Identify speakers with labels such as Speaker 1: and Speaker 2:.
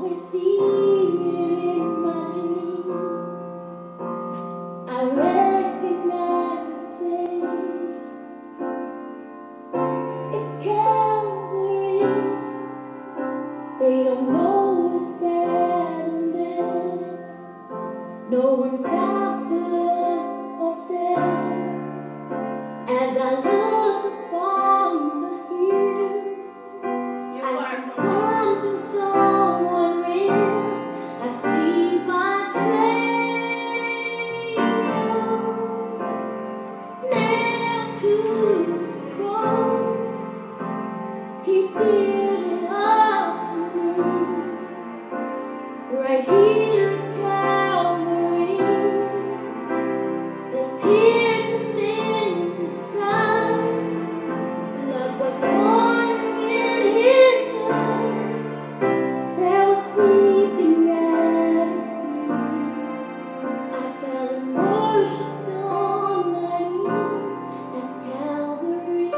Speaker 1: always see it in my dreams. I recognize the place. It's Calvary. They don't notice that I'm there. No one stops to look or stare. As I look upon the hills, I see something so unreal. I see my Savior nailed to the cross. He did it all for me, right here at Calvary. That pierced him in the side. Love was born in his eyes. There was weeping at his feet. I fell and worshipped on my knees at Calvary.